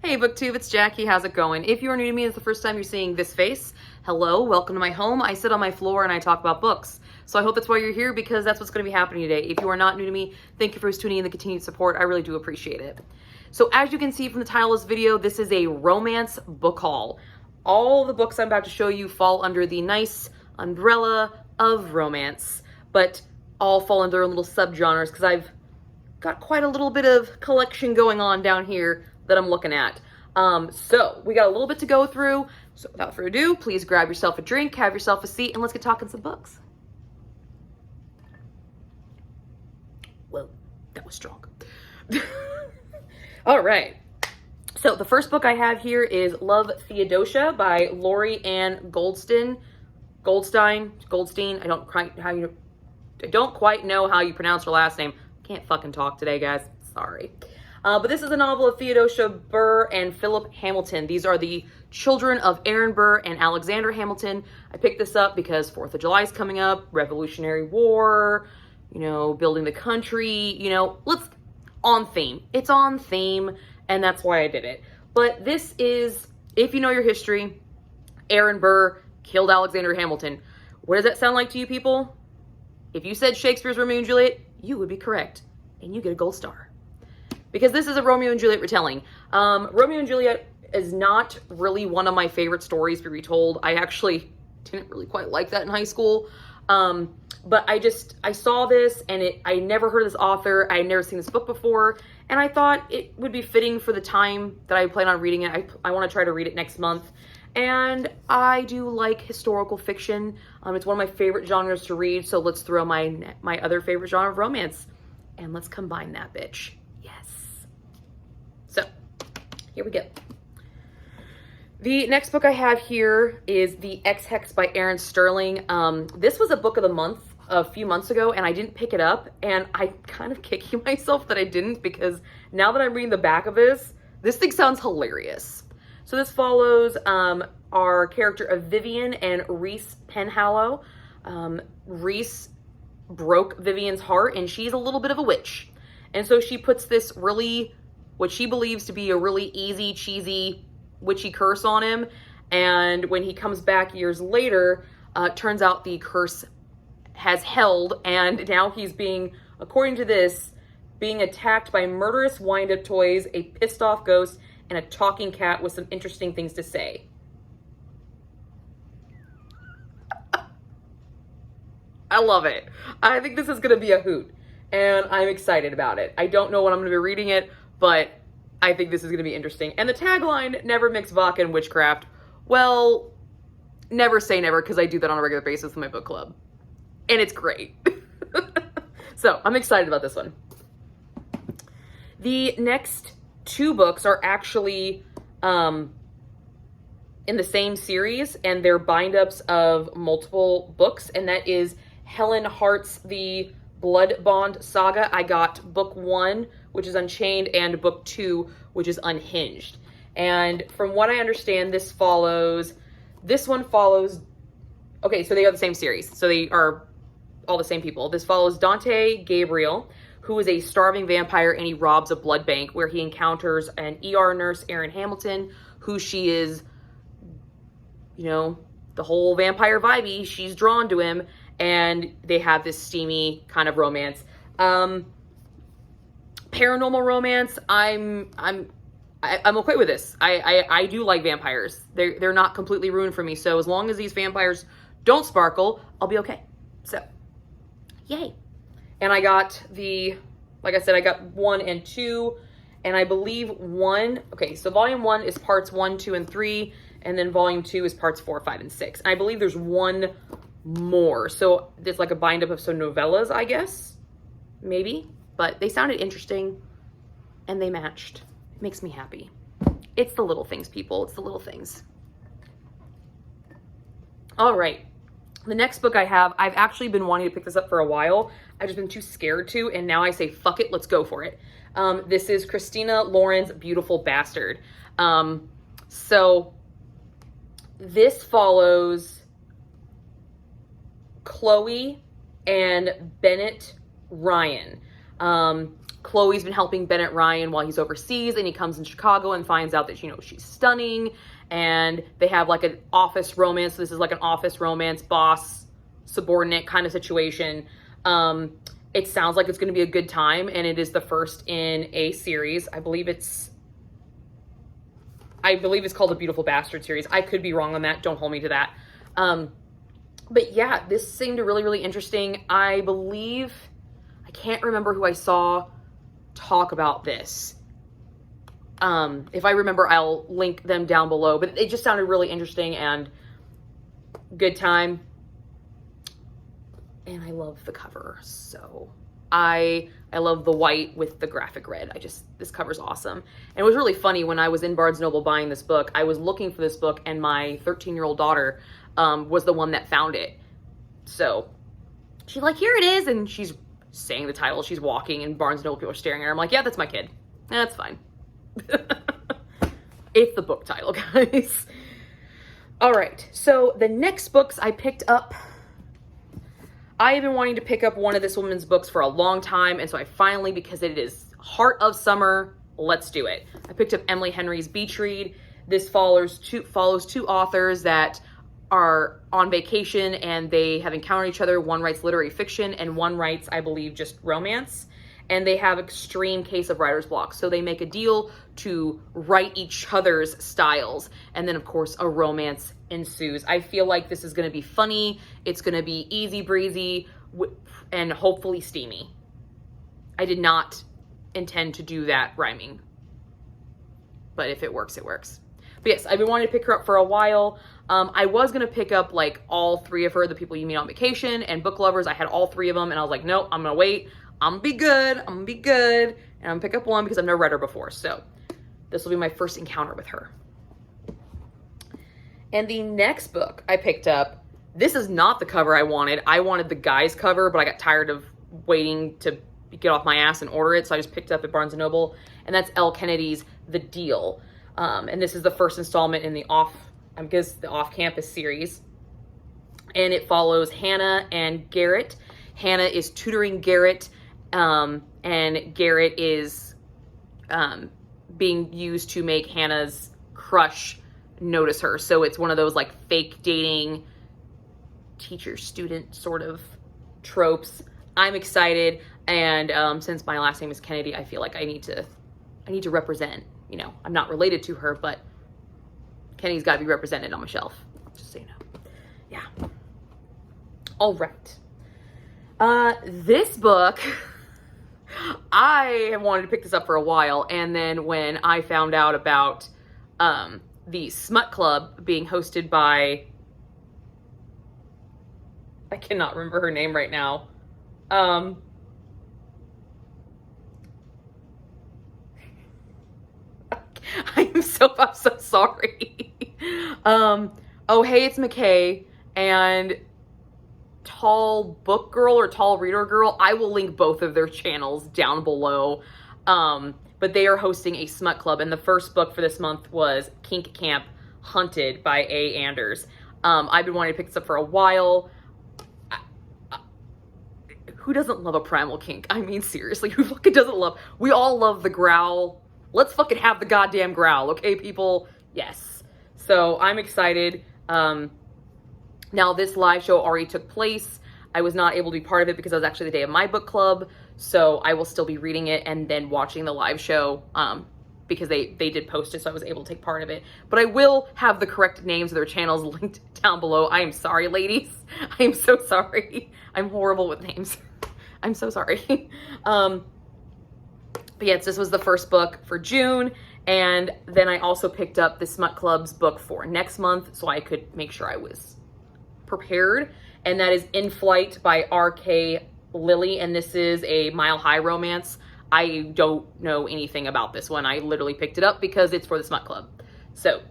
Hey BookTube, it's Jackie. How's it going? If you are new to me, it's the first time you're seeing this face. Hello, welcome to my home. I sit on my floor and I talk about books. So I hope that's why you're here, because that's what's going to be happening today. If you are not new to me, thank you for tuning in and the continued support. I really do appreciate it. So as you can see from the title of this video, this is a romance book haul. All the books I'm about to show you fall under the nice umbrella of romance, but all fall under little subgenres because I've got quite a little bit of collection going on down here that I'm looking at. So we got a little bit to go through. So without further ado, please grab yourself a drink, have yourself a seat, and let's get talking some books. Whoa, that was strong. All right. So the first book I have here is Love, Theodosia by Laurie and Goldstein. I don't quite know how you pronounce her last name. Can't fucking talk today, guys. Sorry. But this is a novel of Theodosia Burr and Philip Hamilton. These are the children of Aaron Burr and Alexander Hamilton. I picked this up because 4th of July is coming up, Revolutionary War, you know, building the country, you know, on theme. It's on theme, and that's why I did it. But this is, if you know your history, Aaron Burr killed Alexander Hamilton. What does that sound like to you people? If you said Shakespeare's Romeo and Juliet, you would be correct, and you get a gold star. Because this is a Romeo and Juliet retelling. Romeo and Juliet is not really one of my favorite stories to be retold. I actually didn't really quite like that in high school. But I saw this and I never heard of this author. I had never seen this book before. And I thought it would be fitting for the time that I plan on reading it. I want to try to read it next month. And I do like historical fiction. It's one of my favorite genres to read. So let's throw my other favorite genre of romance and let's combine that bitch. So, here we go. The next book I have here is the X Hex by Aaron Sterling. This was a book of the month a few months ago, and I didn't pick it up, and I'm kind of kicking myself that I didn't, because now that I'm reading the back of this thing sounds hilarious. So this follows our character of Vivian and Reese Penhallow. Reese broke Vivian's heart, and she's a little bit of a witch. And so she puts this what she believes to be a really easy, cheesy, witchy curse on him. And when he comes back years later, turns out the curse has held, and now he's being, according to this, being attacked by murderous wind-up toys, a pissed-off ghost, and a talking cat with some interesting things to say. I love it. I think this is going to be a hoot, and I'm excited about it. I don't know when I'm going to be reading it, but I think this is going to be interesting. And the tagline, never mix vodka and witchcraft. Well, never say never, because I do that on a regular basis with my book club. And it's great. So, I'm excited about this one. The next two books are actually in the same series, and they're bind-ups of multiple books, and that is Helen Hart's The Blood Bond Saga. I got book 1, which is Unchained, and book 2, which is Unhinged. And from what I understand, this one follows, okay, so they are the same series. So they are all the same people. This follows Dante Gabriel, who is a starving vampire, and he robs a blood bank where he encounters an ER nurse, Erin Hamilton, who she is, you know, the whole vampire vibey. She's drawn to him, and they have this steamy kind of romance. Paranormal romance, I'm okay with this. I do like vampires. They're not completely ruined for me. So as long as these vampires don't sparkle, I'll be okay. So, yay. And I got like I said, I got 1 and 2, and I believe so volume 1 is parts 1, 2, and 3, and then volume 2 is parts 4, 5, and 6. And I believe there's one more. So it's like a bind up of some novellas, I guess, maybe. But they sounded interesting, and they matched. It makes me happy. It's the little things, people. It's the little things. All right. The next book I have, I've actually been wanting to pick this up for a while. I've just been too scared to, and now I say, fuck it, let's go for it. This is Christina Lauren's Beautiful Bastard. So this follows Chloe and Bennett Ryan. Chloe's been helping Bennett Ryan while he's overseas, and he comes in Chicago and finds out that, you know, she's stunning, and they have like an office romance. So this is like an office romance, boss, subordinate kind of situation. It sounds like it's going to be a good time, and it is the first in a series. I believe it's called the Beautiful Bastard series. I could be wrong on that. Don't hold me to that. But yeah, this seemed really, really interesting. I can't remember who I saw talk about this. If I remember, I'll link them down below, but it just sounded really interesting and good time. And I love the cover. So I love the white with the graphic red. This cover's awesome. And it was really funny when I was in Barnes & Noble buying this book. I was looking for this book, and my 13-year-old daughter was the one that found it. So she's like, here it is. And she's saying the title. She's walking, and Barnes & Noble people are staring at her. I'm like, yeah, that's my kid. That's fine. It's the book title, guys. All right. So the next books I picked up, I have been wanting to pick up one of this woman's books for a long time, and so I finally, because it is heart of summer, let's do it. I picked up Emily Henry's Beach Read. This follows two authors that are on vacation, and they have encountered each other. One writes literary fiction, and one writes, I believe, just romance. And they have extreme case of writer's block. So they make a deal to write each other's styles. And then, of course, a romance ensues. I feel like this is going to be funny. It's going to be easy breezy and hopefully steamy. I did not intend to do that rhyming. But if it works, it works. But yes, I've been wanting to pick her up for a while. I was going to pick up like all three of her, The People You Meet on Vacation and Book Lovers. I had all three of them, and I was like, nope, I'm going to wait. I'm going to be good. I'm going to be good. And I'm going to pick up one because I've never read her before. So this will be my first encounter with her. And the next book I picked up, this is not the cover I wanted. I wanted the guy's cover, but I got tired of waiting to get off my ass and order it. So I just picked it up at Barnes & Noble. And that's Elle Kennedy's The Deal. And this is the first installment in the off-campus series. And it follows Hannah and Garrett. Hannah is tutoring Garrett, and Garrett is being used to make Hannah's crush notice her. So it's one of those like fake dating teacher-student sort of tropes. I'm excited, and since my last name is Kennedy, I feel like I need to represent. You know, I'm not related to her, but Kennedy's got to be represented on my shelf. Just so you know. Yeah. All right. This book, I wanted to pick this up for a while, and then when I found out about the Smut Club being hosted by, I cannot remember her name right now. I'm so sorry. Oh, hey, it's McKay and Tall Book Girl or Tall Reader Girl. I will link both of their channels down below. But they are hosting a Smut Club, and the first book for this month was Kink Camp Hunted by A. Anders. I've been wanting to pick this up for a while. Who doesn't love a primal kink? I mean, seriously, who fucking doesn't love? We all love the growl. Let's fucking have the goddamn growl, okay, people? Yes. So I'm excited. Now, this live show already took place. I was not able to be part of it because it was actually the day of my book club. So I will still be reading it and then watching the live show because they did post it, so I was able to take part of it. But I will have the correct names of their channels linked down below. I am sorry, ladies. I am so sorry. I'm horrible with names. I'm so sorry. But yes, this was the first book for June. And then I also picked up the Smut Club's book for next month so I could make sure I was prepared. And that is In Flight by Rk Lilly. And this is a Mile High romance. I don't know anything about this one. I literally picked it up because it's for the Smut Club. So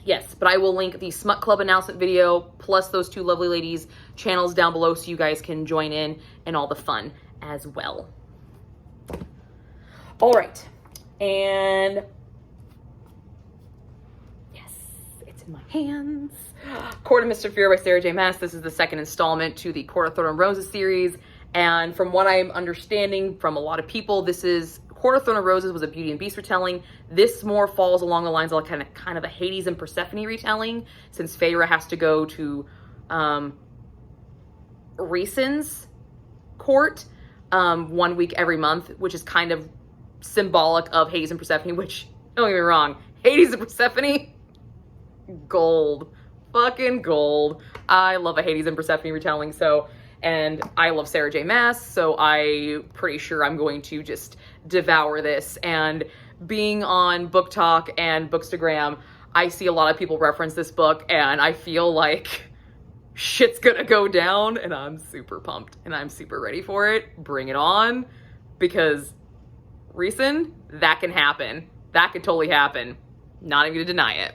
yes, but I will link the Smut Club announcement video plus those two lovely ladies' channels down below so you guys can join in and all the fun as well. All right, and yes, it's in my hands. Court of Mr. Fear by Sarah J. Maas. This is the second installment to the Court of Thorn and Roses series, And from what I'm understanding from a lot of people, this is Court of Throne of Roses was a Beauty and Beast retelling. This more falls along the lines of kind of a Hades and Persephone retelling, since Feyre has to go to Rhysand's court 1 week every month, which is kind of symbolic of Hades and Persephone, which, don't get me wrong, Hades and Persephone, gold. Fucking gold. I love a Hades and Persephone retelling, and I love Sarah J. Maas, so I'm pretty sure I'm going to just devour this. And being on Book Talk and Bookstagram, I see a lot of people reference this book, and I feel like shit's gonna go down, and I'm super pumped, and I'm super ready for it. Bring it on, because Rhysand, that can happen. That could totally happen. Not even gonna deny it.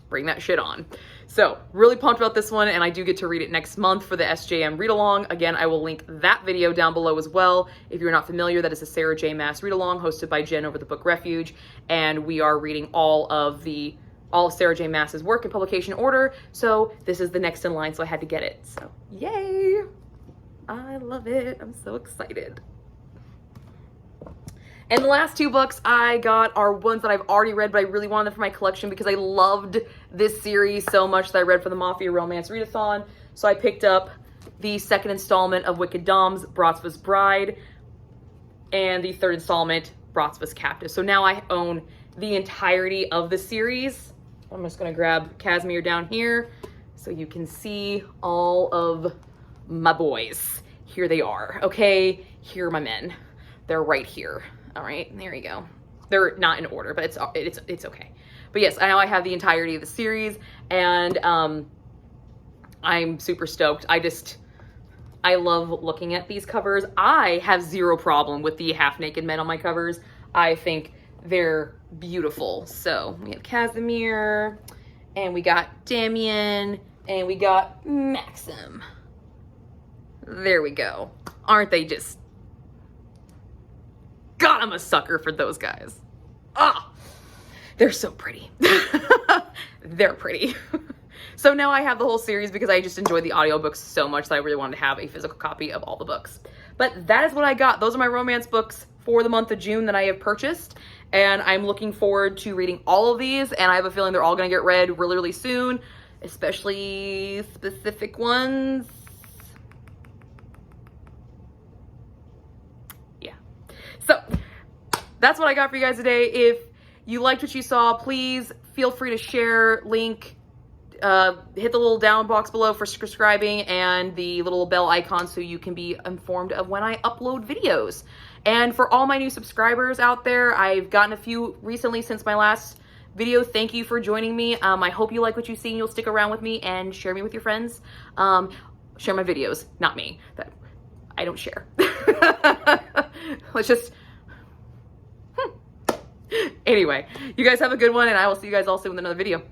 Bring that shit on. So, really pumped about this one, and I do get to read it next month for the SJM read-along. Again, I will link that video down below as well. If you're not familiar, that is a Sarah J. Maas read-along hosted by Jen over the Book Refuge, and we are reading all of Sarah J. Maas's work in publication order, so this is the next in line, so I had to get it. So, yay! I love it. I'm so excited. And the last two books I got are ones that I've already read, but I really wanted them for my collection because I loved this series so much that I read for the Mafia Romance Readathon. So I picked up the second installment of Wicked Dom's Bratzva's Bride and the third installment, Bratzva's Captive. So now I own the entirety of the series. I'm just going to grab Casimir down here so you can see all of my boys. Here they are, okay? Here are my men. They're right here. All right, there you go. They're not in order, but it's okay. But yes, now I have the entirety of the series, and I'm super stoked. I love looking at these covers. I have zero problem with the half-naked men on my covers. I think they're beautiful. So we have Casimir, and we got Damien, and we got Maxim. There we go. Aren't they just... God, I'm a sucker for those guys. Ah, they're so pretty. They're pretty. So now I have the whole series because I just enjoyed the audiobooks so much that I really wanted to have a physical copy of all the books. But that is what I got. Those are my romance books for the month of June that I have purchased. And I'm looking forward to reading all of these. And I have a feeling they're all going to get read really, really soon. Especially specific ones. So that's what I got for you guys today. If you liked what you saw, please feel free to share, link, hit the little down box below for subscribing and the little bell icon so you can be informed of when I upload videos. And for all my new subscribers out there, I've gotten a few recently since my last video. Thank you for joining me. I hope you like what you see and you'll stick around with me and share me with your friends. Share my videos, not me. I don't share. Let's just... Anyway, you guys have a good one, and I will see you guys all soon with another video.